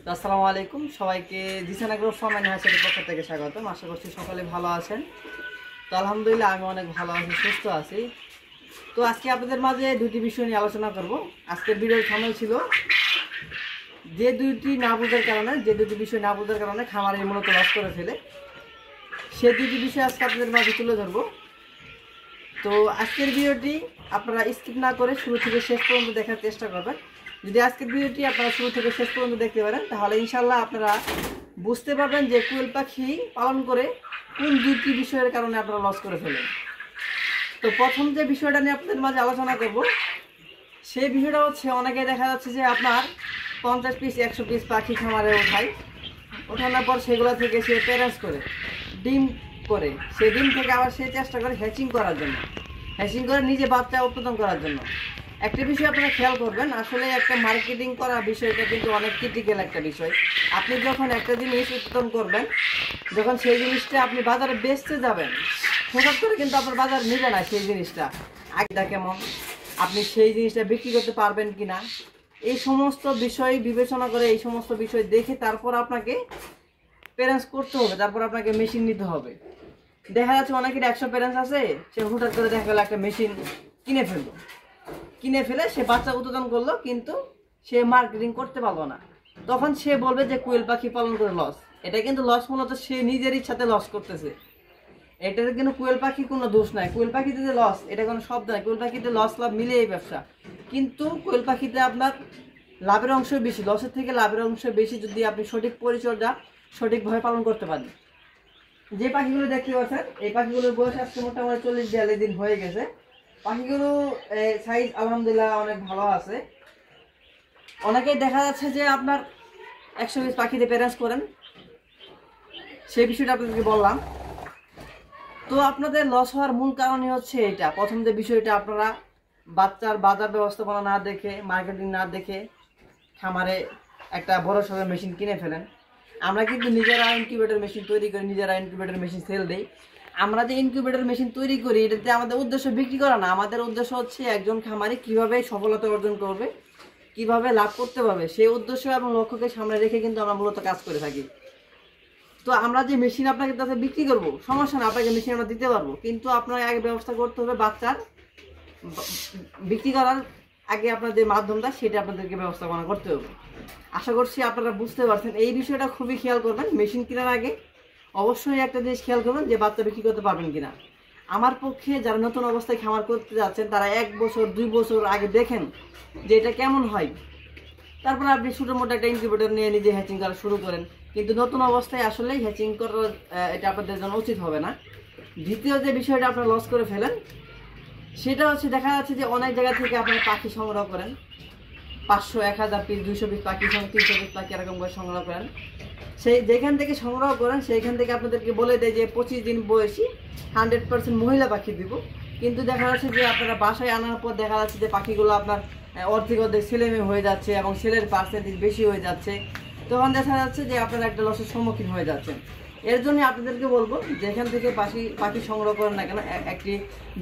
তো আসসালামু আলাইকুম সবাইকে জিসান এগ্রো ফার্ম এন্ড হ্যাচারির পক্ষ থেকে স্বাগতম। আশা করছি সকলে ভালো আছেন। তো আলহামদুলিল্লাহ আমি অনেক ভালো আছি, সুস্থ আছি। তো আজকে আপনাদের মাঝে দুটি বিষয় নিয়ে আলোচনা করব। আজকের ভিডিওর থাম্বনেল ছিল যে দুটি বিষয় না বোঝার কারণে খামারে মূলত লস করে ফেলে, সেই দুটি বিষয় আজকে আপনাদের মাঝে তুলে ধরবো। তো আজকের ভিডিওটি আপনারা স্কিপ না করে শুরু থেকে শেষ পর্যন্ত দেখার চেষ্টা করবেন। যদি আজকের ভিডিওটি আপনারা শুরু থেকে শেষ পর্যন্ত দেখতে পারেন তাহলে ইনশাআল্লাহ আপনারা বুঝতে পারবেন যে কোয়েল পাখি পালন করে কোন দুটি বিষয়ের কারণে আপনারা লস করে ফেলেন। তো প্রথম যে বিষয়টা নিয়ে আপনাদের মাঝে আলোচনা করব সেই বিষয়টা হচ্ছে, অনেকে দেখা যাচ্ছে যে আপনার 50 পিস 100 পিস পাখি খামারে ওঠানোর পর সেগুলো থেকে সে প্যারেন্টস করে ডিম করে, সেই ডিম থেকে আবার সে চেষ্টা করে হ্যাচিং করার জন্য, হ্যাচিং করে নিজে বাচ্চা উৎপাদন করার জন্য। একটা বিষয় আপনারা খেয়াল করবেন, আসলে একটা মার্কেটিং করা বিষয়টা কিন্তু অনেক ক্রিটিক্যাল একটা বিষয়। আপনি যখন একটা জিনিস উৎপাদন করবেন, যখন সেই জিনিসটা আপনি বাজারে বেচতে যাবেন, হঠাৎ করে কিন্তু আপনার বাজার নেবে না সেই জিনিসটা, আগেটা কেমন, আপনি সেই জিনিসটা বিক্রি করতে পারবেন কিনা, এই সমস্ত বিষয় বিবেচনা করে, এই সমস্ত বিষয় দেখে তারপর আপনাকে প্যারেন্টস করতে হবে, তারপর আপনাকে মেশিন নিতে হবে। দেখা যাচ্ছে অনেকের 100 প্যারেন্টস আছে, সে হঠাৎ করে দেখা গেল একটা মেশিন কিনে ফেলে সে বাচ্চা উৎপাদন করলো, কিন্তু সে মার্কেটিং করতে পারলো না। তখন সে বলবে যে কোয়েল পাখি পালন করে লস। এটা কিন্তু লস মূলত সে নিজের ইচ্ছাতে লস করতেছে। এটার কিন্তু কোয়েল পাখি কোনো দোষ নাই। কোয়েল পাখিতে যে লস, এটা কোনো শব্দ নাই। কোয়েল পাখিতে লস লাভ মিলে এই ব্যবসা, কিন্তু কোয়েল পাখিতে আপনার লাভের অংশ বেশি, লসের থেকে লাভের অংশ বেশি যদি আপনি সঠিক পরিচর্যা সঠিকভাবে পালন করতে পারেন। যে পাখিগুলো দেখতে পাচ্ছেন, এই পাখিগুলোর বয়স আজকে মোটামুটি 40-42 দিন হয়ে গেছে। পাখিগুলো সাইজ আলহামদুলিল্লাহ অনেক ভালো আছে। অনেকেই দেখা যাচ্ছে যে আপনার 100 পিস পাখিতে প্যারেন্টস করেন, সেই বিষয়টা আপনাদেরকে বললাম। তো আপনাদের লস হওয়ার মূল কারণই হচ্ছে এটা। প্রথম যে বিষয়টা, আপনারা বাচ্চার বাজার ব্যবস্থাপনা না দেখে, মার্কেটিং না দেখে খামারে একটা বড় সড়ো মেশিন কিনে ফেলেন। আমরা কিন্তু নিজেরা ইনকিউবেটর মেশিন তৈরি করি, নিজেরা ইনকিউবেটর মেশিন সেল দিই। আমরা যে ইনকিউবেটর মেশিন তৈরি করি, এটাতে আমাদের উদ্দেশ্য বিক্রি করা না। আমাদের উদ্দেশ্য হচ্ছে একজন খামারি কিভাবে সফলতা অর্জন করবে, কিভাবে লাভ করতে পারবে, সেই উদ্দেশ্য এবং লক্ষ্যকে সামনে রেখে কিন্তু আমরা মূলত কাজ করে থাকি। তো আমরা যে মেশিন আপনাকে তাতে বিক্রি করবো, সমস্যা না, আপনাকে মেশিন আমরা দিতে পারবো, কিন্তু আপনার আগে ব্যবস্থা করতে হবে বাচ্চার বিক্রি করার আগে আপনার যে মাধ্যমটা, সেটা আপনাদেরকে ব্যবস্থাপনা করতে হবে। আশা করছি আপনারা বুঝতে পারছেন। এই বিষয়টা খুবই খেয়াল করবেন। মেশিন কেনার আগে অবশ্যই একটা জিনিস খেয়াল করবেন যে বাচ্চা বিক্রি করতে পারবেন কিনা। আমার পক্ষে যারা নতুন অবস্থায় খামার করতে যাচ্ছেন, তারা 1 বছর 2 বছর আগে দেখেন যে এটা কেমন হয়, তারপরে আপনি ছোটো মোটো একটা ইনকিউবেটর নিয়ে নিজে হ্যাচিং করা শুরু করেন। কিন্তু নতুন অবস্থায় আসলে হ্যাচিং করার এটা আপনাদের জন্য উচিত হবে না। দ্বিতীয় যে বিষয়টা আপনারা লস করে ফেলেন, সেটা হচ্ছে দেখা যাচ্ছে যে অনেক জায়গা থেকে আপনারা পাখি সংগ্রহ করেন, 500, 1000 পিস, 200 পিস পাখি, 300 পিস পাখি এরকম করে সংগ্রহ করেন। সেই যেখান থেকে সংগ্রহ করেন সেইখান থেকে আপনাদেরকে বলে দেয় যে 25 দিন বয়সী 100% মহিলা পাখি দিব। কিন্তু দেখা যাচ্ছে যে আপনারা বাসায় আনার পর দেখা যাচ্ছে যে পাখিগুলো আপনার অর্ধেক ছেলে মেয়ে হয়ে যাচ্ছে এবং ছেলের পার্সেন্টেজ বেশি হয়ে যাচ্ছে। তখন দেখা যাচ্ছে যে আপনারা একটা লসের সম্মুখীন হয়ে যাচ্ছেন। এর জন্য আপনাদেরকে বলবো, যেখান থেকে পাখি সংগ্রহ করেন না কেন, একটি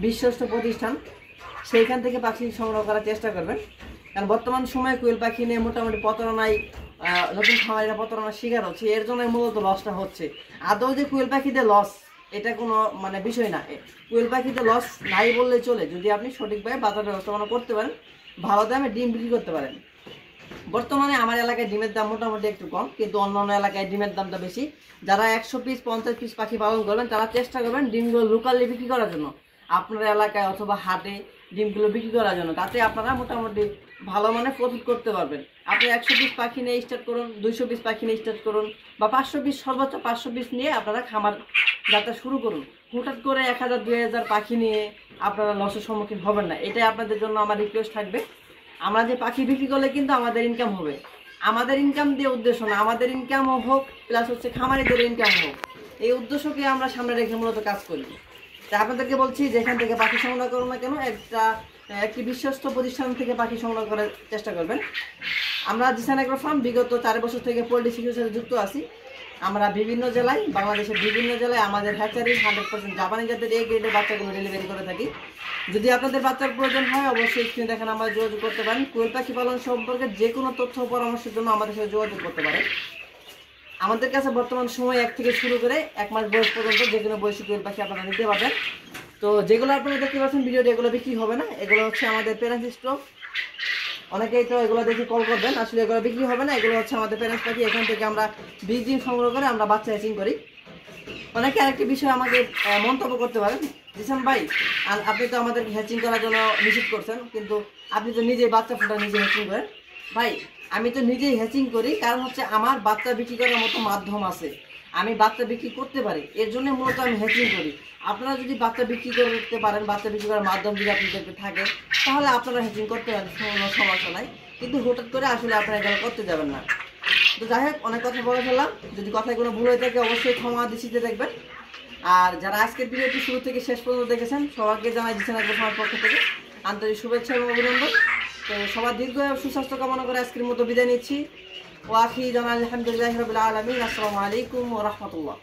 বিশ্বস্ত প্রতিষ্ঠান, সেইখান থেকে পাখি সংগ্রহ করার চেষ্টা করবেন। কারণ বর্তমান সময়ে কোয়েল পাখি নিয়ে মোটামুটি প্রতারণায় নতুন খামারিরা প্রতারণার শিকার হচ্ছে। এর জন্য মূলত লসটা হচ্ছে। আদৌ যে কোয়েল পাখিতে লস, এটা কোনো বিষয় না। কোয়েল পাখিতে লস নাই বললে চলে, যদি আপনি সঠিকভাবে বাজার ব্যবস্থাপনা করতে পারেন, ভালো দামে ডিম বিক্রি করতে পারেন। বর্তমানে আমার এলাকায় ডিমের দাম মোটামুটি একটু কম, কিন্তু অন্যান্য এলাকায় ডিমের দামটা বেশি। যারা 100 পিস 50 পিস পাখি পালন করবেন, তারা চেষ্টা করবেন ডিমগুলো লোকালি বিক্রি করার জন্য, আপনার এলাকায় অথবা হাটে ডিমগুলো বিক্রি করার জন্য। তাতে আপনারা মোটামুটি ভালো মানে প্রফিট করতে পারবেন। আপনি 100 পিস পাখি নিয়ে স্টার্ট করুন, 200 পিস পাখি নিয়ে স্টার্ট করুন, বা 500 পিস, সর্বোচ্চ 500 পিস নিয়ে আপনারা খামার যাত্রা শুরু করুন। হঠাৎ করে 1000-2000 পাখি নিয়ে আপনারা লসের সম্মুখীন হবেন না। এটাই আপনাদের জন্য আমার রিকোয়েস্ট থাকবে। আমরা যে পাখি বিক্রি করলে কিন্তু আমাদের ইনকাম হবে, আমাদের ইনকাম দিয়ে উদ্দেশ্য না, আমাদের ইনকামও হোক প্লাস হচ্ছে খামারিদের ইনকাম হোক, এই উদ্দেশ্যকে আমরা সামনে রেখে মূলত কাজ করি। তা আপনাদেরকে বলছি যে এখান থেকে পাখি সংগ্রহ করুন না কেন একটি বিশ্বস্ত প্রতিষ্ঠান থেকে পাখি সংগ্রহ করার চেষ্টা করবেন। আমরা জিসান এগ্রো ফার্ম বিগত 4 বছর থেকে পোল্ট্রি শিশুর সাথে যুক্ত আছি। আমরা বিভিন্ন জেলায়, বাংলাদেশের বিভিন্ন জেলায় আমাদের হ্যাচারি 100% জাপানি জাতের এই গ্রেডের বাচ্চাগুলো ডেলিভারি করে থাকি। যদি আপনাদের বাচ্চার প্রয়োজন হয় অবশ্যই স্ক্রিনে দেখেন আমরা যোগাযোগ করতে পারেন। কোয়েল পাখি পালন সম্পর্কে যে কোনো তথ্য পরামর্শের জন্য আমাদের সাথে যোগাযোগ করতে পারেন। আমাদের কাছে বর্তমান সময় 1 থেকে শুরু করে 1 মাস বয়স পর্যন্ত যে কোনো বয়সী কোয়েল পাখি আপনারা নিতে পারবেন। তো যেগুলো আপনারা দেখতে পাচ্ছেন ভিডিওতে, এগুলো বিক্রি হবে না, এগুলো হচ্ছে আমাদের প্যারেন্টস স্টক। অনেকেই তো এগুলো দেখে কল করবেন, আসলে এগুলো বিক্রি হবে না, এগুলো হচ্ছে আমাদের প্যারেন্টস পাখি। এখান থেকে আমরা 20 দিন সংগ্রহ করে আমরা বাচ্চা হ্যাচিং করি। অনেকে আরেকটি বিষয় আমাকে মন্তব্য করতে পারেন, জিসান ভাই আপনি তো আমাদেরকে হ্যাচিং করার জন্য নিষেধ করছেন, কিন্তু আপনি তো নিজেই বাচ্চা ফোটা নিজে হ্যাচিং করেন। ভাই আমি তো নিজেই হ্যাচিং করি, কারণ হচ্ছে আমার বাচ্চা বিক্রি করার মতো মাধ্যম আছে, আমি বাচ্চা বিক্রি করতে পারি, এর জন্য মূলত আমি হ্যাচিং করি। আপনারা যদি বাচ্চা বিক্রি করতে পারেন, বাচ্চা বিক্রি করার মাধ্যম যদি আপনাদের থাকে, তাহলে আপনারা হ্যাচিং করতে পারেন, কোনো সমস্যা নাই। কিন্তু হঠাৎ করে আসলে আপনারা এগুলো করতে যাবেন না। তো যাই হোক, অনেক কথা বলে ফেললাম, যদি কথায় কোনো ভুল হয়ে থাকে অবশ্যই ক্ষমা দৃষ্টিতে দেখবেন। আর যারা আজকের ভিডিওটি শুরু থেকে শেষ পর্যন্ত দেখেছেন সবাইকে জানাই জিসান এগ্রো ফার্মের পক্ষ থেকে আন্তরিক শুভেচ্ছা এবং অভিনন্দন। তো সবার দীর্ঘ সুস্বাস্থ্য কামনা করে আজকের মতো বিদায় নিচ্ছি। ওয়াখি জানাই আলহামদুলিল্লাহি রাব্বিল আলামিন। আসসালামু আলাইকুম ওয়া রাহমাতুল্লাহ।